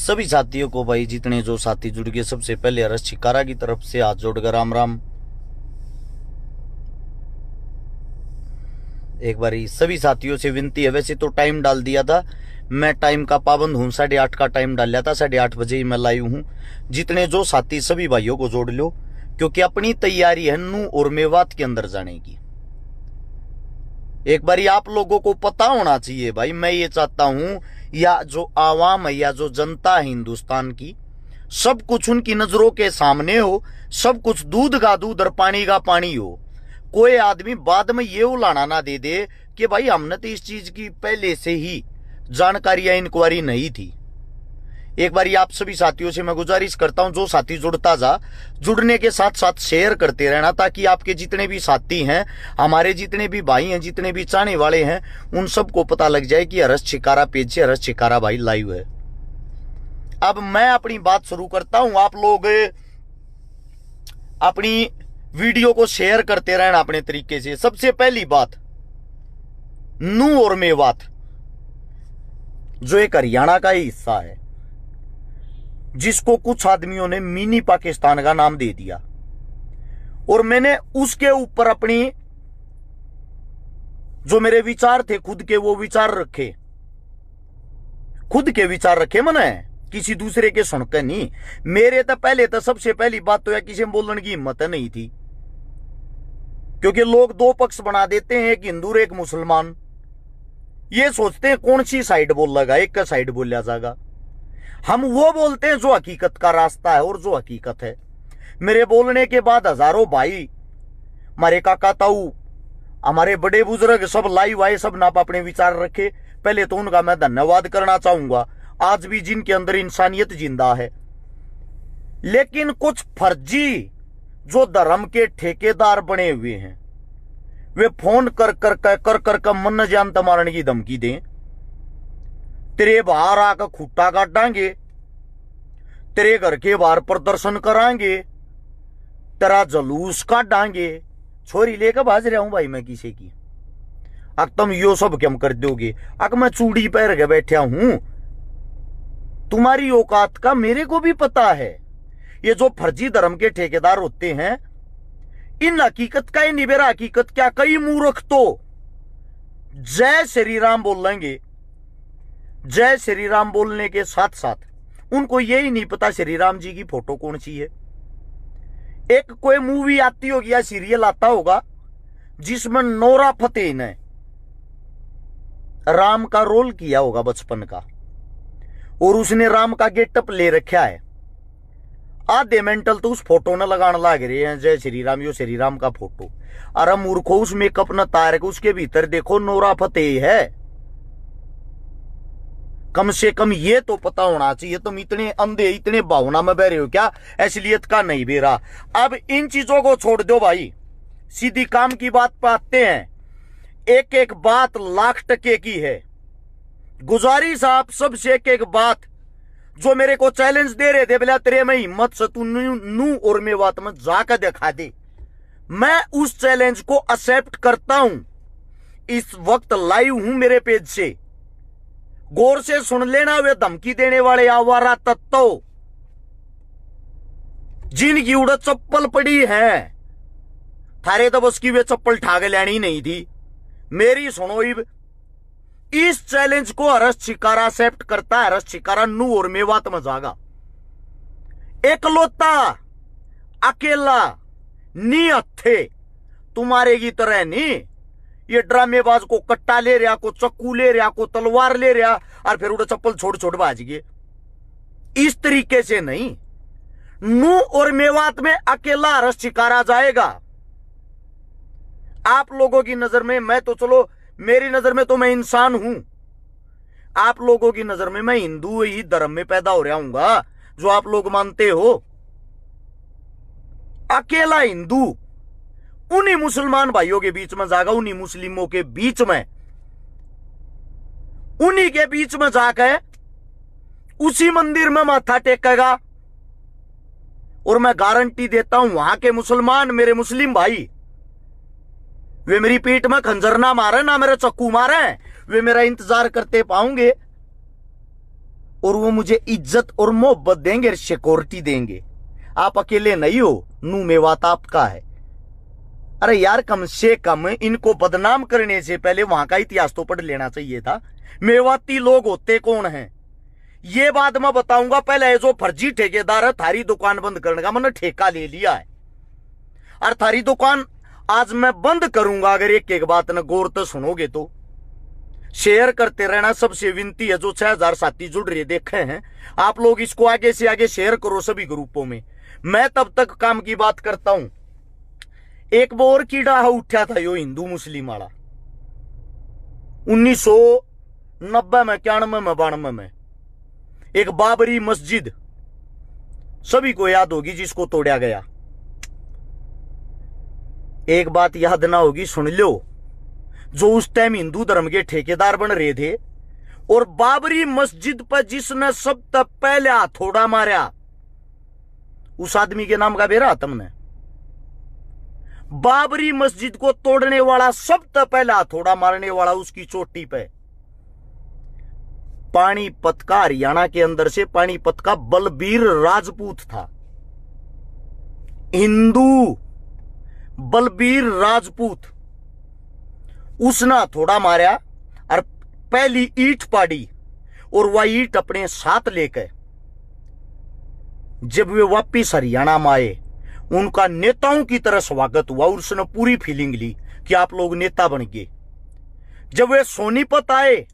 सभी साथियों को भाई, जितने जो साथी जुड़ गए, सबसे पहले हर्ष छिकारा की तरफ से हाथ जोड़कर राम राम। एक बारी सभी साथियों से विनती है, वैसे तो टाइम डाल दिया था, मैं टाइम का पाबंद हूं, 8:30 का टाइम डाल लिया था, 8:30 बजे ही मैं लाइव हूं। जितने जो साथी सभी भाइयों को जोड़ लो, क्योंकि अपनी तैयारी है नू और मेवात के अंदर जाने की। एक बारी आप लोगों को पता होना चाहिए भाई, मैं ये चाहता हूं या जो आवाम है या जो जनता है हिंदुस्तान की, सब कुछ उनकी नजरों के सामने हो, सब कुछ दूध का दूध और पानी का पानी हो। कोई आदमी बाद में ये उलाना ना दे दे कि भाई हमने तो इस चीज की पहले से ही जानकारी या इंक्वायरी नहीं थी। एक बार आप सभी साथियों से मैं गुजारिश करता हूं, जो साथी जुड़ता जा, जुड़ने के साथ साथ शेयर करते रहना, ताकि आपके जितने भी साथी हैं, हमारे जितने भी भाई हैं, जितने भी चाहने वाले हैं, उन सबको पता लग जाए कि हर्ष छिकारा पेज से हर्ष छिकारा भाई लाइव है। अब मैं अपनी बात शुरू करता हूं, आप लोग अपनी वीडियो को शेयर करते रहना अपने तरीके से। सबसे पहली बात, नू और मेवात जो एक हरियाणा का ही हिस्सा है, जिसको कुछ आदमियों ने मिनी पाकिस्तान का नाम दे दिया, और मैंने उसके ऊपर अपनी जो मेरे विचार थे खुद के, वो विचार रखे, खुद के विचार रखे मैंने, किसी दूसरे के सुनकर नहीं। मेरे तो पहले तो सबसे पहली बात तो यह किसी में बोलने की हिम्मत नहीं थी, क्योंकि लोग दो पक्ष बना देते हैं, एक हिंदू और एक मुसलमान। ये सोचते हैं कौन सी साइड बोल लगा, एक का साइड बोल जाएगा। हम वो बोलते हैं जो हकीकत का रास्ता है और जो हकीकत है। मेरे बोलने के बाद हजारों भाई, हमारे काका ताऊ, हमारे बड़े बुजुर्ग सब लाइव आए, सब नाप अपने विचार रखे। पहले तो उनका मैं धन्यवाद करना चाहूंगा, आज भी जिनके अंदर इंसानियत जिंदा है। लेकिन कुछ फर्जी जो धर्म के ठेकेदार बने हुए हैं, वे फोन कर मन जानता मारने की धमकी दें, तेरे बाहर आकर खूटा काटांगे, तेरे घर के बाहर प्रदर्शन करांगे, तेरा जलूस काटांगे। छोरी लेकर भाज रहा हूं भाई मैं किसी की, अब तुम यो सब क्या कर दोगे? अब मैं चूड़ी पहन के बैठा हूं, तुम्हारी औकात का मेरे को भी पता है। ये जो फर्जी धर्म के ठेकेदार होते हैं, इन हकीकत का ही निबेरा। हकीकत क्या, कई मूर्ख तो जय श्री राम बोल लेंगे, जय श्री राम बोलने के साथ साथ उनको यही नहीं पता श्री राम जी की फोटो कौन सी है। एक कोई मूवी आती होगी या सीरियल आता होगा जिसमें नोरा फतेही ने राम का रोल किया होगा बचपन का, और उसने राम का गेटअप ले रखा है। आधे मेंटल तो उस फोटो ने लगाने लग रहे हैं, जय श्री राम, यो श्री राम का फोटो। अरे मूर्खो, उस मेकअप न तार के उसके भीतर देखो नोरा फतेही है। कम से कम ये तो पता होना चाहिए। तुम इतने अंधे, इतने भावना में बह रहे हो क्या? असलियत का नहीं बेरा। अब इन चीजों को छोड़ दो भाई, सीधी काम की बात पे आते हैं। एक एक बात लाख टके की है। गुजारिश आप सबसे एक एक बात, जो मेरे को चैलेंज दे रहे थे, बोला तेरे में हिम्मत से तू नू और मेवात में जाकर दिखा दे, मैं उस चैलेंज को एक्सेप्ट करता हूं। इस वक्त लाइव हूं मेरे पेज से, गौर से सुन लेना। वे धमकी देने वाले आवारा तत्व जिनकी उड़द चप्पल पड़ी है, थारे तो बस की वे चप्पल ठाके लेनी नहीं थी। मेरी सुनो, इस चैलेंज को हर्ष छिकारा एक्सेप्ट करता है। हर्ष छिकारा नू और मेवात में जागा, एकलौता अकेला नी हथे, तुम्हारे की तरह नहीं ये ड्रामेबाज को कट्टा ले रहा, को चक्कू ले रहा, को तलवार ले रहा, और फिर उड़े चप्पल छोड़ छोड़ भाज गए। इस तरीके से नहीं, नू और मेवात में अकेला हर्ष छिकारा जाएगा। आप लोगों की नजर में मैं तो, चलो मेरी नजर में तो मैं इंसान हूं, आप लोगों की नजर में मैं हिंदू ही धर्म में पैदा हो रहा हूंगा, जो आप लोग मानते हो। अकेला हिंदू उन्हीं मुसलमान भाइयों के बीच में जागा, उन्हीं मुस्लिमों के बीच में, उन्हीं के बीच में जाकर उसी मंदिर में माथा टेकेगा। और मैं गारंटी देता हूं, वहां के मुसलमान, मेरे मुस्लिम भाई, वे मेरी पीठ में खंजर ना मारे, ना मेरे चक्कू मारे, वे मेरा इंतजार करते पाऊंगे। और वो मुझे इज्जत और मोहब्बत देंगे, सिक्योरिटी देंगे। आप अकेले नहीं हो, नू मेवात आपका है। अरे यार, कम से कम इनको बदनाम करने से पहले वहां का इतिहास तो पढ़ लेना चाहिए था। मेवाती लोग होते कौन हैं ये बात मैं बताऊंगा। पहले जो फर्जी ठेकेदार है, थारी दुकान बंद करने का मैंने ठेका ले लिया है, और थारी दुकान आज मैं बंद करूंगा। अगर एक एक बात न गौर तो सुनोगे तो शेयर करते रहना, सबसे विनती है। जो 6000 साथी जुड़ रहे देखे हैं आप लोग, इसको आगे से आगे शेयर करो सभी ग्रुपों में। मैं तब तक काम की बात करता हूं। एक बोर कीड़ा उठा था यो हिंदू मुस्लिम वाला 1990 में, 91 में, 92 में। एक बाबरी मस्जिद सभी को याद होगी, जिसको तोड़ा गया। एक बात याद ना होगी, सुन लो। जो उस टाइम हिंदू धर्म के ठेकेदार बन रहे थे, और बाबरी मस्जिद पर जिसने सबसे पहले हथौड़ा मारा, उस आदमी के नाम का बेरा तुमने। बाबरी मस्जिद को तोड़ने वाला, सबसे पहले हथौड़ा मारने वाला उसकी चोटी पे पानीपत का, हरियाणा के अंदर से पानीपत का बलबीर राजपूत था। हिंदू बलबीर राजपूत, उसने हथौड़ा मारा और पहली ईंट पाड़ी, और वह ईंट अपने साथ लेकर जब वे वापिस हरियाणा में आए, उनका नेताओं की तरह स्वागत हुआ। उसने पूरी फीलिंग ली कि आप लोग नेता बन गए। जब वे सोनीपत आए,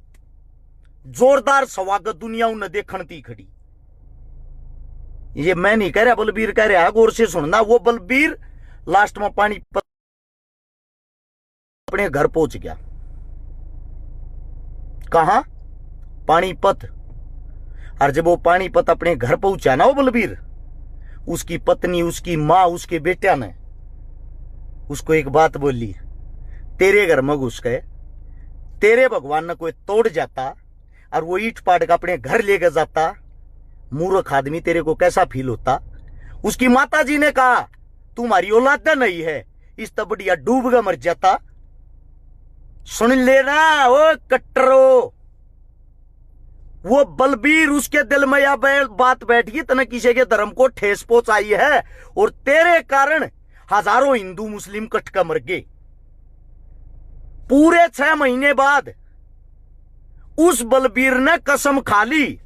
जोरदार स्वागत दुनिया उन्हें देखने थी खड़ी। ये मैं नहीं कह रहा, बलबीर कह रहा, गौर से सुनना। वो बलबीर लास्ट में पानीपत अपने घर पहुंच गया। कहां? पानीपत। और जब वो पानीपत अपने घर पहुंचा ना, वो बलबीर, उसकी पत्नी, उसकी मां, उसके बेटा ने उसको एक बात बोली, तेरे घर में घुस गए, तेरे भगवान ने कोई तोड़ जाता और वो ईंट पाट का अपने घर लेकर जाता, मूर्ख आदमी, तेरे को कैसा फील होता? उसकी माता जी ने कहा, तुम्हारी औलाद नहीं है, इस तब बढ़िया डूब कर मर जाता। सुन लेना वो कट्टरो, वो बलबीर, उसके दिल में यह बात बैठ गई, तने किसी के धर्म को ठेस पहुंचाई है, और तेरे कारण हजारों हिंदू मुस्लिम कट कर मर गए। पूरे 6 महीने बाद उस बलबीर ने कसम खा ली,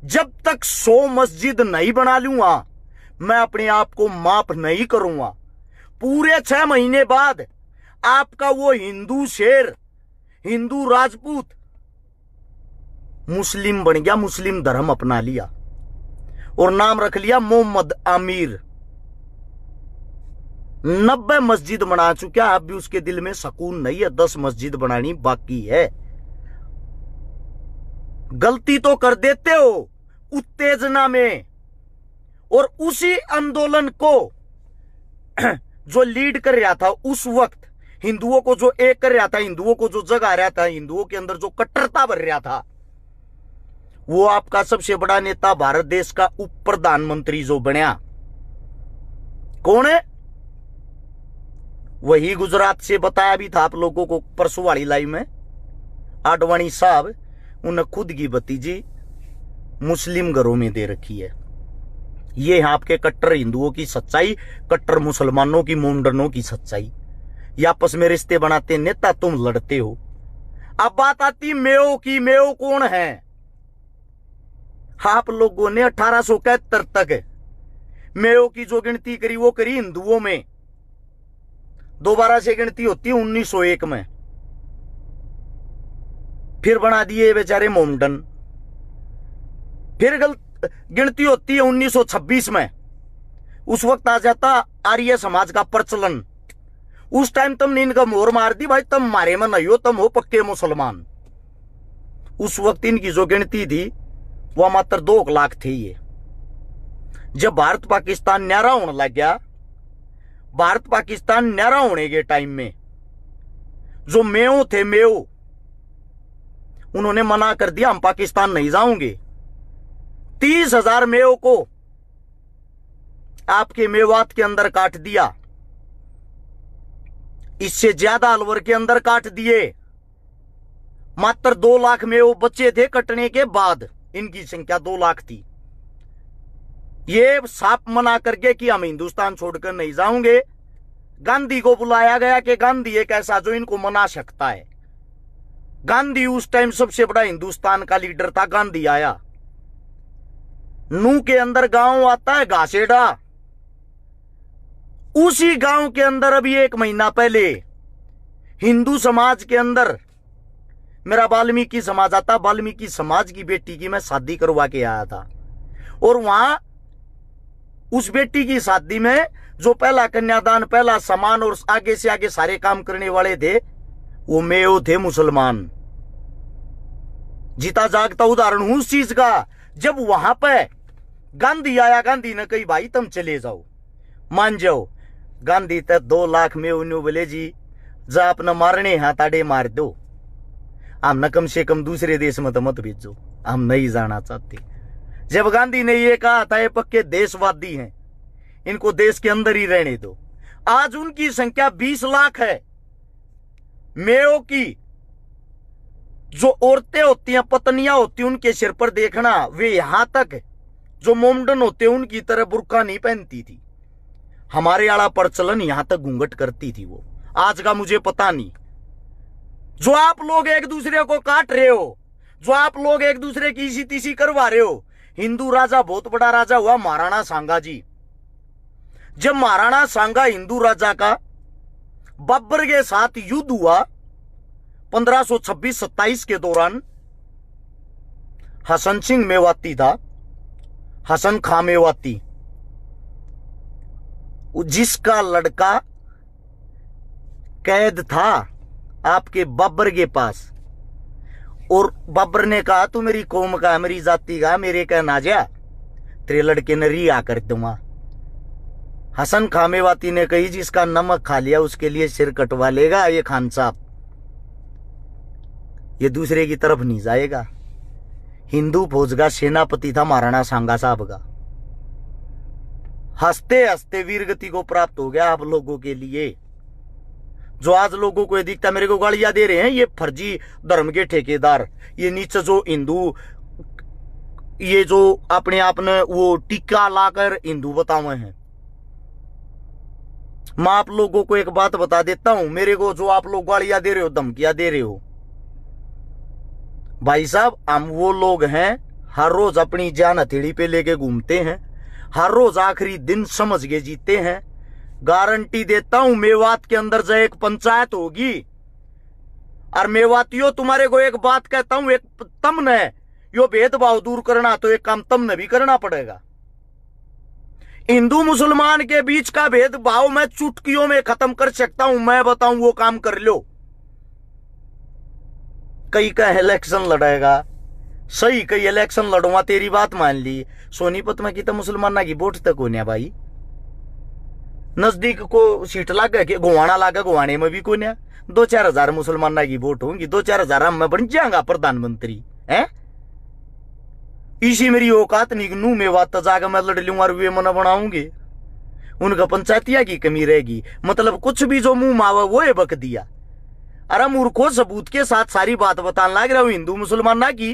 जब तक 100 मस्जिद नहीं बना लूंगा, मैं अपने आप को माफ नहीं करूंगा। पूरे 6 महीने बाद आपका वो हिंदू शेर, हिंदू राजपूत मुस्लिम बन गया, मुस्लिम धर्म अपना लिया और नाम रख लिया मोहम्मद आमिर। 90 मस्जिद बना चुका, अब भी उसके दिल में सुकून नहीं है, 10 मस्जिद बनानी बाकी है। गलती तो कर देते हो उत्तेजना में, और उसी आंदोलन को जो लीड कर रहा था उस वक्त, हिंदुओं को जो एक कर रहा था, हिंदुओं को जो जगा रहा था, हिंदुओं के अंदर जो कट्टरता भर रहा था, वो आपका सबसे बड़ा नेता, भारत देश का उप प्रधानमंत्री जो बनया, कौन है? वही गुजरात से बताया भी था आप लोगों को परसों वाली लाइव में, आडवाणी साहब। उन्हें खुद की भतीजी मुस्लिम घरों में दे रखी है। ये आपके कट्टर हिंदुओं की सच्चाई, कट्टर मुसलमानों की, मोमडनों की सच्चाई। ये आपस में रिश्ते बनाते नेता, तुम लड़ते हो। अब बात आती मेयो की। मेयो कौन है? आप लोगों ने 1871 तक मेयो की जो गिनती करी, वो करी हिंदुओं में। दोबारा से गिनती होती है 1901 में, फिर बना दिए बेचारे मोमडन। फिर गिनती होती है 1926 में, उस वक्त आ जाता आर्य समाज का प्रचलन। उस टाइम तुमने इनका मोहर मार दी, भाई तुम मारे में नहीं हो, तुम हो पक्के मुसलमान। उस वक्त इनकी जो गिनती थी वह मात्र 2 लाख थे। ये जब भारत पाकिस्तान न्यारा होने लग गया, भारत पाकिस्तान न्यारा होने के टाइम में जो मेयो थे, मेयो, उन्होंने मना कर दिया, हम पाकिस्तान नहीं जाओगे। 30,000 मेयो को आपके मेवात के अंदर काट दिया, इससे ज्यादा अलवर के अंदर काट दिए। मात्र 2 लाख मेयो बच्चे थे कटने के बाद। इनकी संख्या 2 लाख थी। ये साफ मना करके कि हम हिंदुस्तान छोड़कर नहीं जाओगे। गांधी को बुलाया गया कि गांधी एक ऐसा जो इनको मना सकता है। गांधी उस टाइम सबसे बड़ा हिंदुस्तान का लीडर था। गांधी आया। नू के अंदर गांव आता है घासेड़ा, उसी गांव के अंदर अभी 1 महीना पहले हिंदू समाज के अंदर मेरा वाल्मीकि समाज आता। वाल्मीकि समाज की बेटी की मैं शादी करवा के आया था, और वहां उस बेटी की शादी में जो पहला कन्यादान, पहला सम्मान और आगे से आगे सारे काम करने वाले थे, वो मेयो थे मुसलमान। जीता जागता उदाहरण हूं उस चीज का। जब वहां पे गांधी आया, गांधी ने कही भाई तुम चले जाओ, मान जाओ। गांधी तक 2 लाख में उन्होंने बोले जी जा अपना मारने हाथाड़े मार दो, हम न कम से कम दूसरे देश में तो मत भेजो, हम नहीं जाना चाहते। जब गांधी ने ये कहा था ये पक्के देशवादी हैं, इनको देश के अंदर ही रहने दो। आज उनकी संख्या 20 लाख है। मेयो की जो औरतें होती हैं, पत्नियां होती हैं, उनके सिर पर देखना, वे यहां तक जो मोमडन होते हैं उनकी तरह बुर्का नहीं पहनती थी। हमारे आला प्रचलन यहां तक घूंघट करती थी वो। आज का मुझे पता नहीं। जो आप लोग एक दूसरे को काट रहे हो, जो आप लोग एक दूसरे की इसी तीसी करवा रहे हो। हिंदू राजा बहुत बड़ा राजा हुआ महाराणा सांगा जी। जब महाराणा सांगा हिंदू राजा का बब्बर के साथ युद्ध हुआ 1526-27 के दौरान, हसन सिंह मेवाती था, हसन खां मेवाती, जिसका लड़का कैद था आपके बब्बर के पास, और बब्बर ने कहा तू मेरी कौम का, मेरी जाति का, मेरे का ना जा, तेरे लड़के ने रिहा कर दूंगा। हसन खां मेवाती ने कही जिसका नमक खा लिया उसके लिए सिर कटवा लेगा ये खान साहब, ये दूसरे की तरफ नहीं जाएगा। हिंदू फौज का सेनापति था महाराणा सांगा साहब का। हंसते हंसते वीरगति को प्राप्त हो गया आप लोगों के लिए। जो आज लोगों को ये दिखता मेरे को गालियां दे रहे हैं, ये फर्जी धर्म के ठेकेदार, ये नीचे जो हिंदू, ये जो अपने आप ने वो टीका लाकर हिंदू बतावे हैं। मैं आप लोगों को एक बात बता देता हूं, मेरे को जो आप लोग गालियां दे रहे हो, धमकियां दे रहे हो, भाई साहब हम वो लोग हैं हर रोज अपनी जान हथेली पे लेके घूमते हैं, हर रोज आखिरी दिन समझ के जीते हैं। गारंटी देता हूं मेवात के अंदर जो एक पंचायत होगी, और मेवातियों तुम्हारे को एक बात कहता हूं, एक तुमने यो भेदभाव दूर करना तो एक काम तुमने भी करना पड़ेगा। हिंदू मुसलमान के बीच का भेदभाव मैं चुटकियों में खत्म कर सकता हूं, मैं बताऊं वो काम कर लो। कई का इलेक्शन लड़ेगा, सही कई इलेक्शन लड़ूंगा, तेरी बात मान ली। सोनीपत में की तो मुसलमाना की वोट तक होने भाई, नजदीक को सीट लागे के गोवाना लागे, गोवाने में भी कोने 2-4 हजार मुसलमाना की वोट होंगी, 2-4 हजार मैं बन जाऊंगा प्रधानमंत्री है। इसी मेरी औकात निकनू में बात जाकर मैं लड़ लूंगा और वे मन बनाऊंगे, उनका पंचायतिया की कमी रहेगी। मतलब कुछ भी जो मुंह मावा वो है बक दिया। अरे मूर्खों सबूत के साथ सारी बात बताने लग रहा हूं हिंदू मुसलमाना की,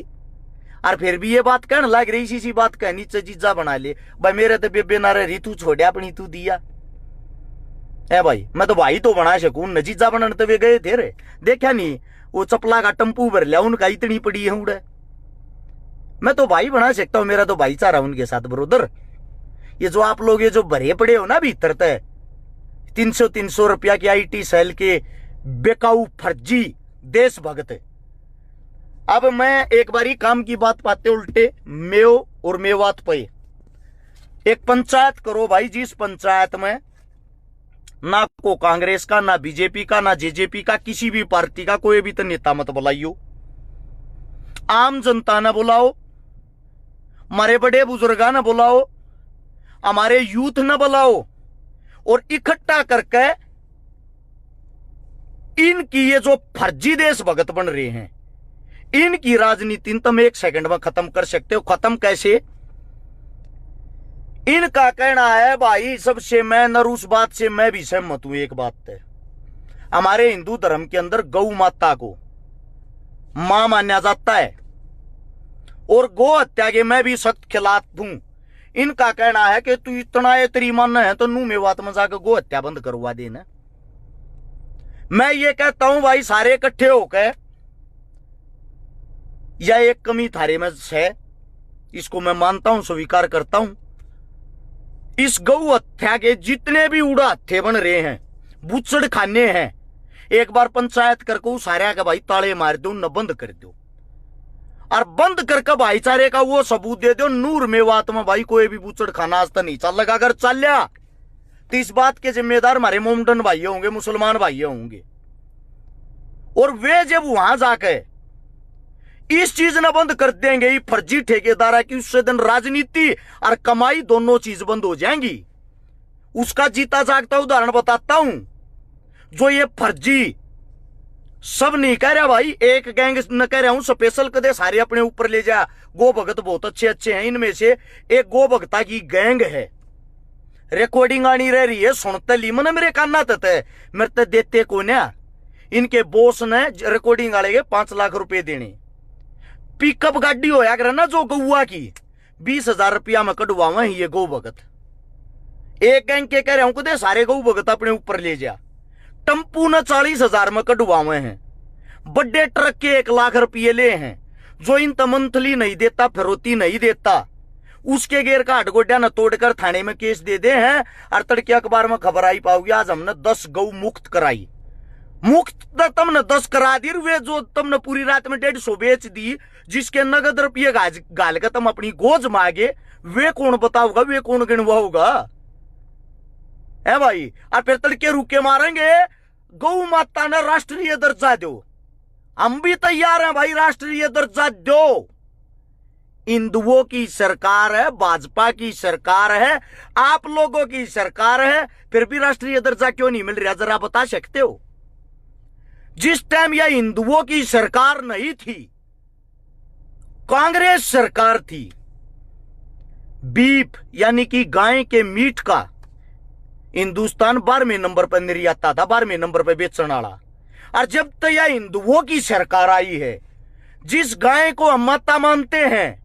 और फिर भी ये बात कहने लग रही, इसी बात कहनी चीजा बना ले भाई। मेरे तो बेबे ना रही, तू छोड़िया अपनी तू दिया है भाई। मैं तो भाई तो बना सकूं, नजीजा बनाने तो वे गए थे रे, देखा नहीं वो चपला का टम्पू भर लिया उनका, इतनी पड़ी है उड़े। मैं तो भाई बना सकता हूं, मेरा तो भाईचारा उनके साथ ब्रोदर। ये जो आप लोग ये जो भरे पड़े हो ना भीतर तय 300 रुपया की IT सेल के बेकाऊ फर्जी देशभक्त। अब मैं एक बारी काम की बात पाते उल्टे मेयो और मेवात पे एक पंचायत करो भाई, जिस पंचायत में ना को कांग्रेस का, ना बीजेपी का, ना जेजेपी का, किसी भी पार्टी का कोई भी तो नेता मत बुलाइयो, आम जनता न बुलाओ, हमारे बड़े बुजुर्गा न बुलाओ, हमारे यूथ न बुलाओ, और इकट्ठा करके इनकी ये जो फर्जी देशभक्त बन रहे हैं, इनकी राजनीति तुम 1 सेकंड में खत्म कर सकते हो। खत्म कैसे? इनका कहना है भाई सबसे मैं नर, उस बात से मैं भी सहमत हूं। एक बात है, हमारे हिंदू धर्म के अंदर गौ माता को मां माना जाता है, और गौ हत्या के मैं भी सख्त खिलाफ हूं। इनका कहना है कि तू इतना तेरी मन है तो नू में बात में जाकर गौ हत्या बंद करवा देना। मैं ये कहता हूं भाई सारे इकट्ठे होकर, या एक कमी थारे में है, इसको मैं मानता हूं, स्वीकार करता हूं। इस गौ हत्या के जितने भी उड़ा हत्थे बन रहे हैं, बुचड़ खाने हैं, एक बार पंचायत करके सारे का भाई ताले मार दो, न बंद कर दो, और बंद करके भाईचारे का वो सबूत दे दो। नूर मेवात में भाई कोई भी बुचड़ खाना आज तक नहीं चल लगा। अगर चल लिया तो इस बात के जिम्मेदार हमारे मोमडन भाई होंगे, मुसलमान भाई होंगे। और वे जब वहां जाकर इस चीज न बंद कर देंगे, फर्जी ठेकेदार है कि उससे दिन राजनीति और कमाई दोनों चीज बंद हो जाएंगी। उसका जीता जागता उदाहरण बताता हूं। जो ये फर्जी सब नहीं कह रहा भाई, एक गैंग न कह रहा हूं स्पेशल कदे सारे अपने ऊपर ले जा। गो भगत बहुत अच्छे अच्छे हैं, इनमें से एक गो भगता की गैंग है। रिकॉर्डिंग आनी रह रही है, सुनते ली मन मेरे काना तय मेरे ते देते को ना। इनके बॉस ने रिकॉर्डिंग वाले के 5 लाख रुपए देने। पिकअप गाड़ी होया करे ना जो गौआ की, 20,000 रुपया में कटवावे ये गौ भगत। एक गैंग के कह रहा हूं कदे सारे गौ भगत अपने ऊपर ले जा। टम्पू ने 40,000 में कटवावे हैं। बड़े ट्रक के 1 लाख रुपये ले हैं। जो इन मंथली नहीं देता, फिरौती नहीं देता, उसके गेर का हटगोड्या न तोड़कर थाने में केस दे दे हैं। और तड़के अखबार में खबर आई पाओगी, आज हमने 10 गौ मुक्त कराई। मुक्त तुमने 10 करा दी, वे जो तुमने पूरी रात में 150 बेच दी, जिसके नगद रुपये गाल का तुम अपनी गोज मांगे, वे कौन बताओगा, वे कौन गिनवाओगा है भाई। और फिर तड़के रुके मारेंगे गौ माता ने राष्ट्रीय दर्जा दो। हम भी तैयार हैं भाई, राष्ट्रीय दर्जा दो। हिंदुओं की सरकार है, भाजपा की सरकार है, आप लोगों की सरकार है, फिर भी राष्ट्रीय दर्जा क्यों नहीं मिल रहा, जरा बता सकते हो। जिस टाइम यह हिंदुओं की सरकार नहीं थी, कांग्रेस सरकार थी, बीफ यानी कि गाय के मीट का हिंदुस्तान 12वें नंबर पर निर्याता था, 12वें नंबर पर बेचने वाला। और जब तक यह हिंदुओं की सरकार आई है, जिस गाय को हम माता मानते हैं,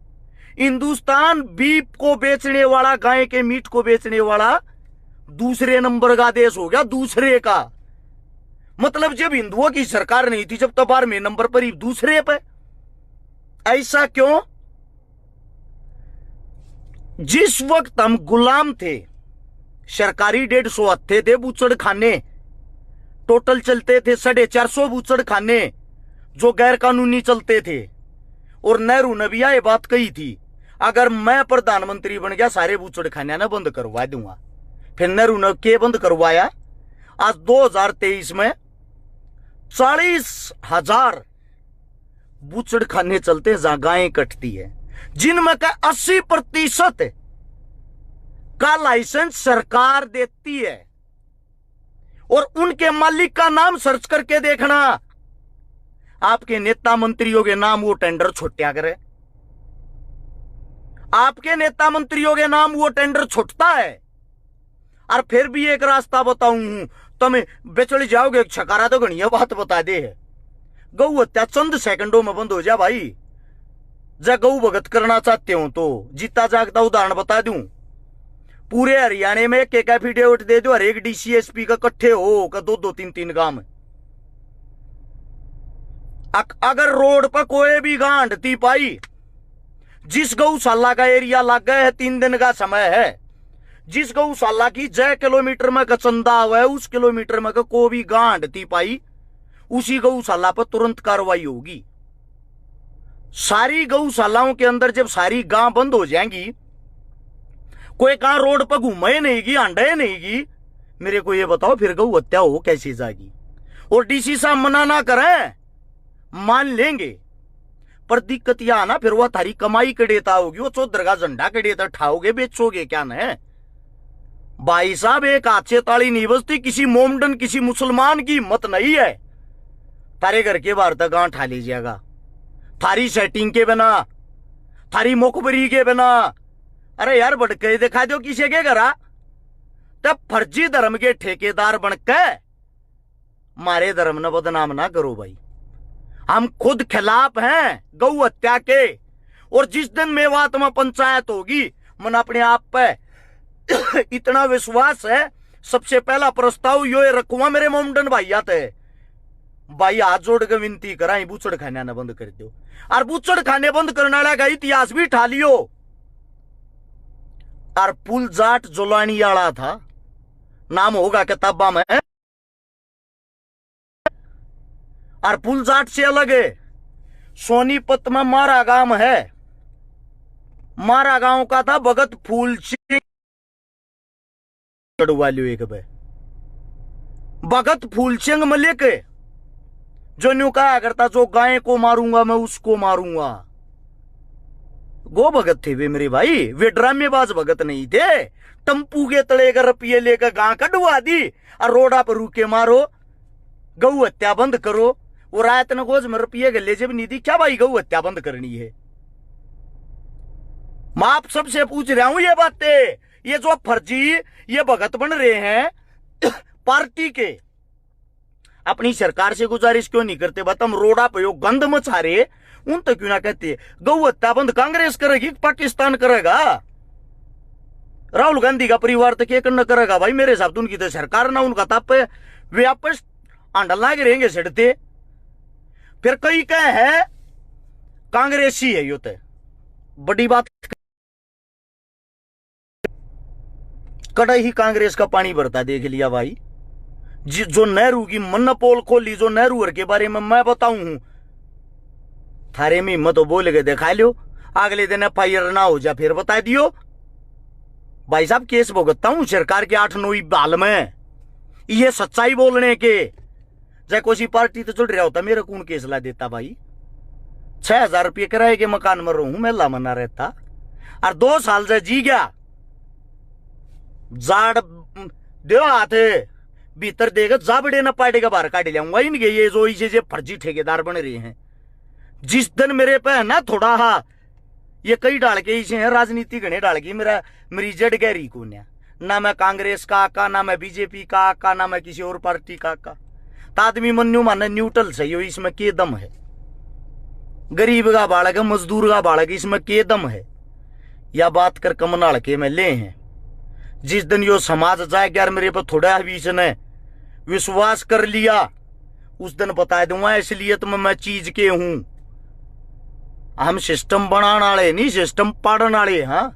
हिंदुस्तान बीफ को बेचने वाला, गाय के मीट को बेचने वाला दूसरे नंबर का देश हो गया, दूसरे का। मतलब जब हिंदुओं की सरकार नहीं थी, जब तो 12वें नंबर पर ही दूसरे पे। ऐसा क्यों? जिस वक्त हम गुलाम थे, सरकारी 150 हत्थे थे बूचड़ खाने, टोटल चलते थे 450 बूचड़ खाने जो गैर कानूनी चलते थे। और नेहरू ने भी यह बात कही थी, अगर मैं प्रधानमंत्री बन गया सारे बूचड़ खाने ना बंद करवा दूंगा। फिर नेहरू ने के बंद करवाया। आज 2023 में 40,000 बूचड़ खाने चलते हैं जहां गायें कटती है, जिनमें का 80% का लाइसेंस सरकार देती है। और उनके मालिक का नाम सर्च करके देखना, आपके नेता मंत्रियों के नाम वो टेंडर छुट्टिया करे, आपके नेता मंत्रियों के नाम वो टेंडर छुटता है। और फिर भी एक रास्ता बताऊं, तुम्हें बेचड़ जाओगे छकारा तो घनिया बात बता दे है। गौ हत्या चंद सेकंडों में बंद हो जा भाई। जब गौ भगत करना चाहते हो तो जीता जागता उदाहरण बता दूं, पूरे हरियाणा में एक एफिडेविट दे दो, हर एक डीसीएसपी का इकट्ठे हो का 2-2, 3-3 गांव। अगर रोड पर कोई भी गांडती पाई, जिस गौशाला का एरिया लग गया है, 3 दिन का समय है, जिस गौशाला की 6 किलोमीटर में का चंदा हुआ है, उस किलोमीटर में का कोई भी गांडती पाई, उसी गौशाला पर तुरंत कार्रवाई होगी। सारी गौशालाओं के अंदर जब सारी गांव बंद हो जाएंगी, कोई गांव रोड पर घूमे नहीं की, अंडे नहीं की, मेरे को ये बताओ फिर गौ हत्या हो कैसे जाएगी। और डीसी साहब मना ना करें, मान लेंगे, पर दिक्कत यह आना फिर वह थारी कमाई के देता होगी, वो चौधर का झंडा के देता ठाओगे, बेचोगे क्या न भाई साहब। एक हाथ से ताली नहीं बजती, किसी मोमडन किसी मुसलमान की हिम्मत नहीं है थारे घर के बाहर तक गांव ठा लीजिएगा, थारी सेटिंग के बिना, थारी मुखबरी के बिना। अरे यार बड़के दिखा दो किसी के घर, तब फर्जी धर्म के ठेकेदार बनके मारे धर्म न बदनाम ना करो भाई। हम खुद खिलाफ हैं गौ हत्या के, और जिस दिन मेवात में पंचायत होगी, मन अपने आप पे इतना विश्वास है, सबसे पहला प्रस्ताव यो रखूंगा मेरे मोमडन भाई आते भाई, हाथ जोड़ के विनती करा बूचड़ खाने ना बंद कर दो, और बूचड़ खाने बंद करने वाला का इतिहास भी ठा लियो। और पुल जाट जोलानी वाला था, नाम होगा किताबा में, और पुल जाट से अलग है। सोनीपत में मारा गांव है, मारा गांव का था भगत फूल सिंह वालियो एक भाई, भगत फूल सिंह मलिक जो न्यू कहा करता, जो गाय को मारूंगा मैं उसको मारूंगा। गो भगत थे वे मेरे भाई, वे ड्रामेबाज भगत नहीं थे। टम्पू के तले का रुपये लेकर गां कटवा दी और रोडा पर रुके मारो, गौ हत्या बंद करो। वो रायत ने गोज में रुपये के ले जब नहीं दी, क्या भाई गौ हत्या बंद करनी है? मैं आप सबसे पूछ रहा हूं ये बातें, ये जो फर्जी ये भगत बन रहे हैं पार्टी के, अपनी सरकार से गुजारिश क्यों नहीं करते? बता, हम रोडा पे गंद मचा रहे, उन तक क्यों ना कहते गौ हत्या बंद कांग्रेस करेगी, पाकिस्तान करेगा? राहुल गांधी का परिवार तक ये करना करेगा भाई? मेरे हिसाब से उनकी तो सरकार ना, उनका तप वे आपस आंडल लागे रहेंगे सड़ते। फिर कई कह है कांग्रेसी है, यो तो बड़ी बात, कड़ाई ही कांग्रेस का पानी भरता देख लिया भाई। जो नेहरू की मन्नपोल खोली, जो नेहरू के बारे में मैं बताऊं हूं, थारे में हिम्मत बोल के दिखा लो, अगले दिन FIR ना हो जा फिर बता दियो। भाई साहब केस भुगतता हूं सरकार के 8-9 बाल में, ये सच्चाई बोलने के। चाहे कोई पार्टी तो चढ़ रहा होता, मेरे कौन केस ला देता भाई? 6,000 रुपये किराए के मकान में रहूं, मेला मना रहता, और 2 साल से जी गया। जाड़ दो हाथ भीतर देगा, जाबड़े न पाड़ेगा बाहर काट लियाऊंगा इनके ये जो इसे फर्जी ठेकेदार बन रहे हैं। जिस दिन मेरे पे है ना थोड़ा हा, ये कई डाल के इसे है राजनीति घने डाल के, मेरी जड़ गहरी को ना मैं कांग्रेस का आका, ना मैं बीजेपी का आका, ना मैं किसी और पार्टी का आका। आदमी मन्यू माने न्यूट्रल सही हो, इसमें के दम है? गरीब का बालक है, मजदूर का बालक, इसमें के दम है? या बात कर कमनाड़ के में ले हैं। जिस दिन यो समाज जाए यार मेरे पर थोड़ा भी इसने विश्वास कर लिया, उस दिन बता दूंगा इसलिए तो मैं चीज के हूं। हम सिस्टम बनाने वाले नहीं, सिस्टम पाड़ने वाले। हाँ,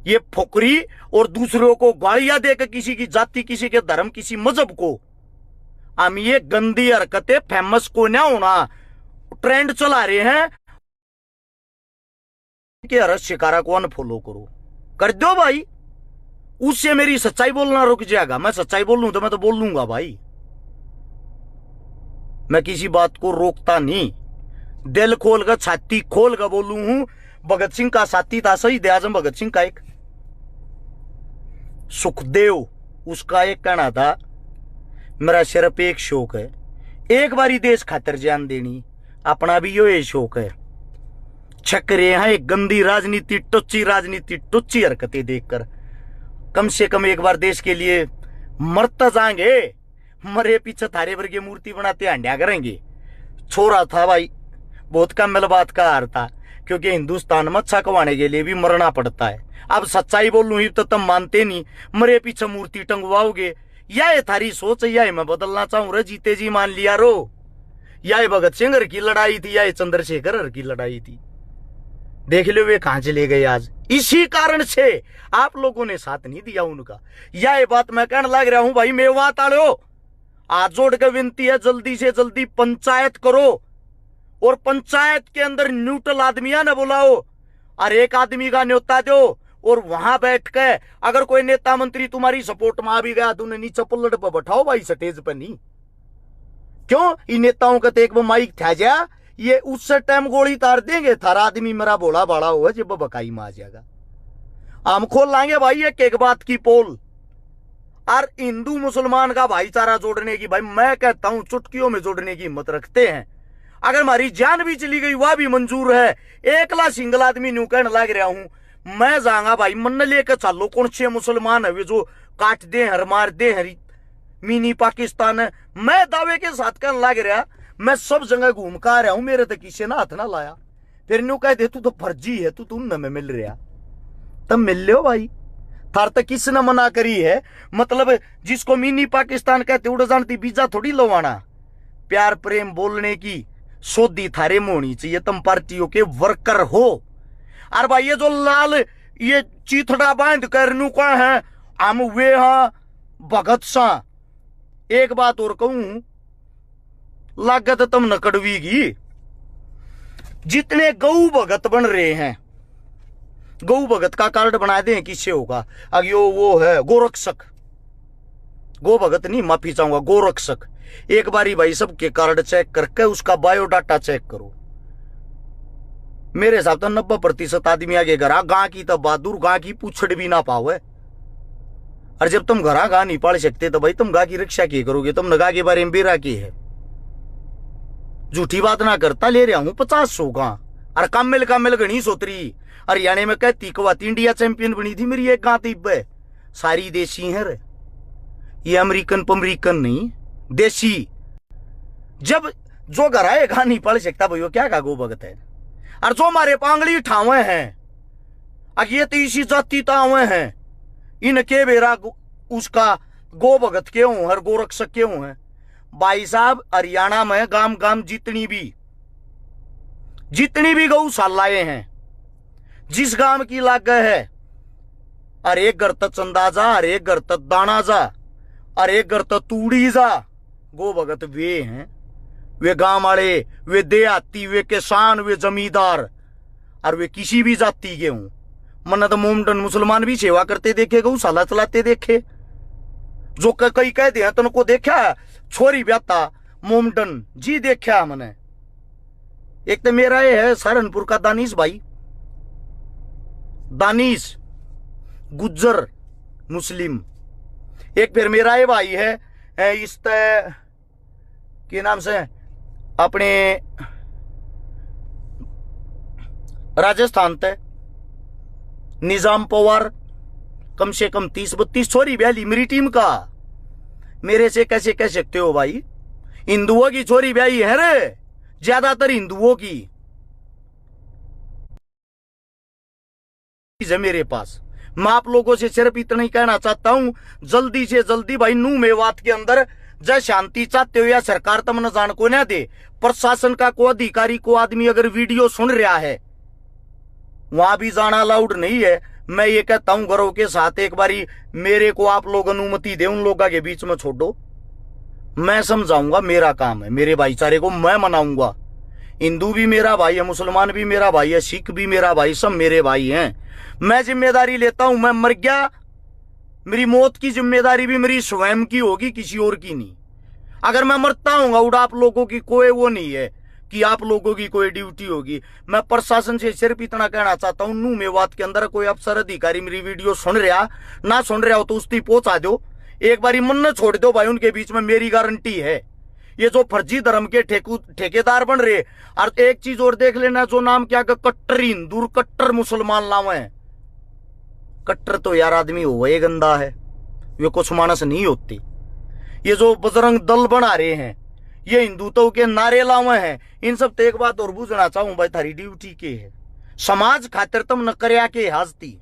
ये फुकरी और दूसरों को गालियां देकर किसी की जाति, किसी के धर्म, किसी मजहब को, हम ये गंदी हरकतें फेमस को ना होना ट्रेंड चला रहे हैं कि हर शिकारा को अनफॉलो करो, कर दो भाई। उससे मेरी सच्चाई बोलना रुक जाएगा। मैं सच्चाई बोल लूं तो मैं तो बोल लूंगा भाई, मैं किसी बात को रोकता नहीं, दिल खोल कर छाती खोल कर बोलू हूं। भगत सिंह का साथी था शहीद आजम भगत सिंह का एक सुखदेव, उसका एक कहना था, मेरा सिर्फ एक शौक है, एक बारी देश खातिर जान देनी, अपना भी यो ये शौक है। छक रहे हैं एक गंदी राजनीति, टुच्ची हरकतें देखकर, कम से कम एक बार देश के लिए मरता जाएंगे, मरे पीछे थारे भर की मूर्ति बनाते हंडिया करेंगे। छोरा था भाई, बहुत कम मिल बात का हार था, क्योंकि हिंदुस्तान में अच्छा कमाने के लिए भी मरना पड़ता है। अब सच्चाई बोलूं ही तो तुम मानते नहीं, मरे पीछे मूर्ति टंगवाओगे। या ये थारी सोच है, या मैं बदलना चाहूं रे, जीते जी मान लिया रो। या ये भगत सिंह की लड़ाई थी, या ये चंद्रशेखर की लड़ाई थी, देख लो वे कहां चले गए आज। इसी कारण से आप लोगों ने साथ नहीं दिया उनका। या ये बात मैं कहने लग रहा हूं भाई, मेवात आलो, हाथ जोड़ के विनती है, जल्दी से जल्दी पंचायत करो, और पंचायत के अंदर न्यूट्रल आदमिया ने बुलाओ, और एक आदमी का न्योता दो, और वहां बैठ के अगर कोई नेता मंत्री तुम्हारी सपोर्ट में आ भी गया तो उन्हें नीचे पल्लट पर बैठाओ भाई, स्टेज पर नहीं। क्यों? इन नेताओं का तो एक माइक था जा, ये उस टाइम गोली तार देंगे, थारा आदमी मेरा भोला बाड़ा हुआ जब बकाई में आ जाएगा। हम खोल लाएंगे भाई एक बात की पोल, और हिंदू मुसलमान का भाईचारा जोड़ने की, भाई मैं कहता हूं चुटकियों में जोड़ने की हिम्मत रखते हैं। अगर हमारी जान भी चली गई वह भी मंजूर है। एकला सिंगल आदमी न्यू कहने लग रहा हूं, मैं जाऊंगा भाई, मन लेकर चलो, कौन से मुसलमान है वे जो काट दे हर मार दे हरी मिनी पाकिस्तान है। मैं दावे के साथ कहने लग रहा, मैं सब जगह घूम कर आ रहा हूं, मेरे तक किसी ने हाथ ना लाया। फिर न्यू कह दे तू तो फर्जी है, तू न में मिल रहा, तब मिल लो भाई। थार तक किसने मना करी है? मतलब जिसको मिनी पाकिस्तान कहते उड़ जानती बीजा थोड़ी लवाना। प्यार प्रेम बोलने की सोधी थारे में होनी चाहिए, तुम पार्टियों के वर्कर हो। और भाई ये जो लाल ये चीथड़ा बांध कर नू का है हम वे हाँ भगत सा। एक बात और कहूं, लागत तुम न कड़वीगी। जितने गौ भगत बन रहे हैं, गौ भगत का कार्ड बना दें, किससे होगा? अगियो वो है गोरक्षक, गो भगत नहीं, माफी चाहूंगा, गोरक्षक। एक बारी भाई सबके कार्ड चेक करके उसका बायोडाटा चेक करो। मेरे हिसाब से 90% आदमी आगे घरा गां की तो बहादुर, गां की पूछड़ भी ना पाओ है। और जब तुम घरा गां नहीं पाल सकते तो भाई तुम गां की रक्षा की करोगे? तुम नगा के बारे में बेरा की है। झूठी बात ना करता, ले रहा हूं 50 गां। और कामिल गणी सोतरी हरियाणा में कहती कवाती इंडिया चैंपियन बनी थी मेरी एक गां तिब्ब है। सारी देसी है रे, ये अमेरिकन पमरीकन नहीं, देसी। जब जो घर आए गां नहीं पढ़ सकता भाई वो क्या का गो भगत है? और जो हमारे पांगली ठावे हैं, अब ये तीसरी जाति तावे हैं, इनके बेरा उसका गो भगत क्यों है, गोरक्षक क्यों है? भाई साहब हरियाणा में गांव गांव जितनी भी गौशालाएं हैं, जिस गांव की लाग है, अरे एक घर तक चंदा जा, अरे एक घर तक दाना जा, अरे एक घर तक तूड़ी जा, गो भगत वे हैं। वे गांव वाले, वे देहाती, वे किसान, वे जमींदार, और वे किसी भी जाति के हों। मन तो मोमडन मुसलमान भी सेवा करते देखे, गौशाला चलाते देखे। जो कई कहते हैं तुमको देखा छोरी ब्याता मोमडन जी, देखा मैंने। एक तो मेरा ये है सहारनपुर का दानिश भाई, दानिश गुज्जर मुस्लिम। एक फिर मेरा ये भाई है इस के नाम से अपने राजस्थान ते निजाम पवार, कम से कम 30-32 छोरी ब्याली मेरी टीम का। मेरे से कैसे कह सकते हो भाई? हिंदुओं की छोरी ब्याई है रे, ज्यादातर हिंदुओं की है मेरे पास। मैं आप लोगों से सिर्फ इतना ही कहना चाहता हूं, जल्दी से जल्दी भाई नू मेवात के अंदर जय शांति चाहते हो या सरकार तम न जान को ना दे, प्रशासन का को अधिकारी को आदमी अगर वीडियो सुन रहा है वहां भी जाना अलाउड नहीं है। मैं ये कहता हूं गर्व के साथ, एक बारी मेरे को आप लोग अनुमति दे, उन लोगों के बीच में छोड़ो, मैं समझाऊंगा, मेरा काम है, मेरे भाईचारे को मैं मनाऊंगा। हिंदू भी मेरा भाई है, मुसलमान भी मेरा भाई है, सिख भी मेरा भाई, सब मेरे भाई हैं। मैं जिम्मेदारी लेता हूं, मैं मर गया, मेरी मौत की जिम्मेदारी भी मेरी स्वयं की होगी, किसी और की नहीं। अगर मैं मरता हूँ उड़ा आप लोगों की कोई वो नहीं है कि आप लोगों की कोई ड्यूटी होगी। मैं प्रशासन से सिर्फ इतना कहना चाहता हूं, नू मेवात के अंदर कोई अफसर अधिकारी मेरी वीडियो सुन रहा ना सुन रहा हो तो उसकी पहुंचा दो, एक बारी मन न छोड़ दो भाई, उनके बीच में मेरी गारंटी है। ये जो फर्जी धर्म के ठेकेदार बन रहे, और एक चीज और देख लेना, जो नाम क्या कट्टर हिंदू कट्टर मुसलमान लावे हैं। कट्टर तो यार आदमी हो ये गंदा है, ये कुछ मानस नहीं होती। ये जो बजरंग दल बना रहे हैं, ये हिंदुत्व के नारे लावे हैं। इन सब तो एक बात और बुझना चाहूं भाई, थारी ड्यूटी के है समाज खातिर तुम न करया के हाजती।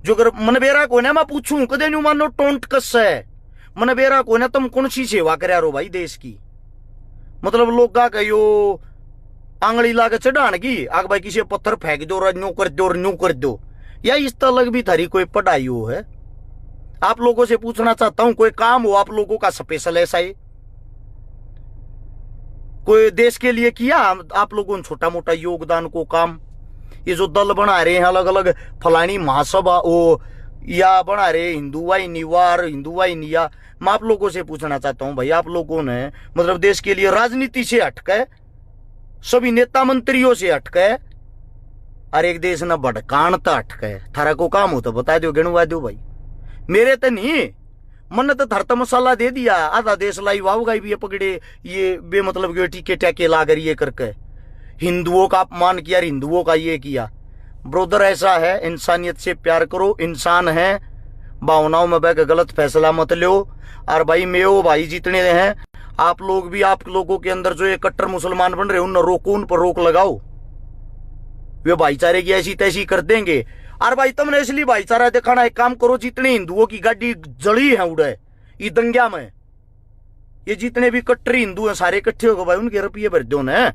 जो अगर मनबेरा को ना मैं पूछूं कदे न्यू मानो टोंट कस है, मनबेरा को ना तुम कौन सी सेवा करया रो भाई देश की? मतलब लोग का कहो आंगली लाके चढ़ान की, आग भाई किसी पत्थर फेंक दो, न्यू कर दो, न्यू कर दो, या इस तरह भी थारी कोई पढ़ाई हो है? आप लोगों से पूछना चाहता हूं, कोई काम हो आप लोगों का स्पेशल ऐसा ही कोई देश के लिए किया आप लोगों ने छोटा मोटा योगदान को काम? ये जो दल बना रहे हैं अलग अलग फलानी महासभा ओ या बना रहे हिंदुवाई निवार हिंदुवाई निया, मैं आप लोगों से पूछना चाहता हूं भाई, आप लोगों ने मतलब देश के लिए राजनीति से हटके, सभी नेता मंत्रियों से हटके, और एक देश न भड़कान तो हटके, थारा को काम हो तो बता दो, गिनवा दो भाई। मेरे तो नहीं, मन तो धरता मसाला दे दिया, आधा देश लाई वाव गाई भी पकड़े, ये बेमतलब के टीके टैके ला कर ये करके हिंदुओं का अपमान किया, हिंदुओं का ये किया। ब्रोदर ऐसा है, इंसानियत से प्यार करो, इंसान है, भावनाओं में बह गलत फैसला मत लो। और भाई मेरे भाई जितने हैं आप लोग भी, आप लोगों के अंदर जो ये कट्टर मुसलमान बन रहे उन रोको, उन पर रोक लगाओ। वे भाईचारे की ऐसी तैसी कर देंगे। और भाई तुमने इसलिए भाईचारा दिखाना, एक काम करो, जितने हिंदुओं की गाड़ी जड़ी है उड़े ये दंग्या में, ये जितने भी कट्टर हिंदू हैं सारे इकट्ठे होकर भाई उनके रुपये भर दो ना।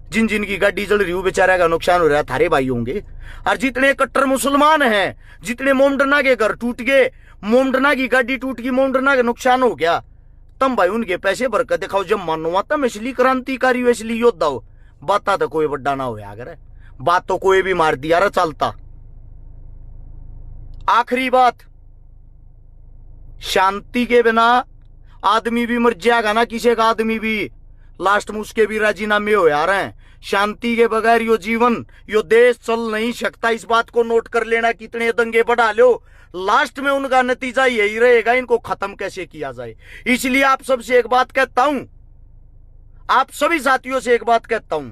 जिन जिन की गाड़ी जल रही हो बेचारा का नुकसान हो रहा है थारे भाई होंगे। और जितने कट्टर मुसलमान हैं, जितने मोमडना के घर टूट गए, मोमडना की गाड़ी टूट गई, मोमडना का नुकसान हो गया, तम भाई उनके पैसे भर कर दिखाओ। जब मानो तम इसलिए क्रांतिकारी हो, इसलिए योद्धा हो। बात तो कोई बड्डा ना हो अगर बात तो कोई भी मार दिया रहा चलता। आखिरी बात, शांति के बिना आदमी भी मर जाएगा ना, किसी का आदमी भी, लास्ट में उसके भी राजीनामे हो आ रहे हैं। शांति के बगैर यो जीवन, यो देश चल नहीं सकता। इस बात को नोट कर लेना। कितने दंगे बढ़ा लो, लास्ट में उनका नतीजा यही रहेगा, इनको खत्म कैसे किया जाए। इसलिए आप सबसे एक बात कहता हूं, आप सभी साथियों से एक बात कहता हूं,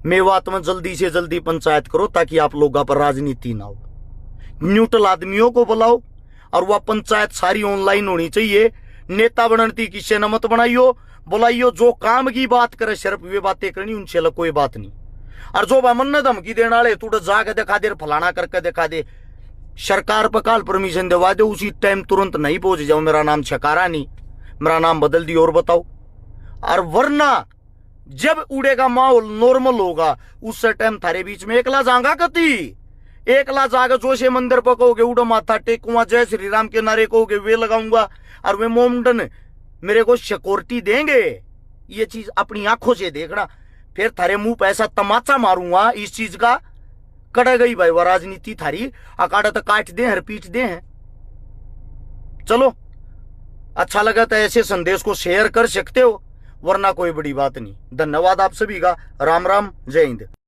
मेवात में जल्दी से जल्दी पंचायत करो ताकि आप लोगों पर राजनीति ना हो। न्यूट्रल आदमियों को बुलाओ और वह पंचायत सारी ऑनलाइन होनी चाहिए। नेता बनती किसी न मत बनाइयो, बुलाइयो। जो काम की बात करे सिर्फ वे बातें करनी, उनसे अलग कोई बात नहीं। और जो मन धमकी देने वाले तू जाके दिखा दे, फलाना करके दिखा दे, सरकार पर काल परमिशन दिवा दे, उसी टाइम तुरंत नहीं पहुंच जाओ। मेरा नाम छकारा नहीं, मेरा नाम बदल दी और बताओ। और वरना जब उड़ेगा माहौल नॉर्मल होगा, उस टाइम थारे बीच में एकला जाऊंगा कति, एकला जाकर जोशे मंदिर पर कहोगे उड़ो माथा टेकुआ, जय श्री राम के नारे कहोगे वे लगाऊंगा, और वे मोमडन मेरे को सिक्योरिटी देंगे। ये चीज अपनी आंखों से देखना, फिर थारे मुंह पे ऐसा तमाचा मारूंगा इस चीज का। कड़ गई भाई वह राजनीति थारी, अकाड़ा तो काट दे हैं, पीट दे हैं। चलो अच्छा लगा तो ऐसे संदेश को शेयर कर सकते हो, वरना कोई बड़ी बात नहीं। धन्यवाद आप सभी का। राम राम, जय हिंद।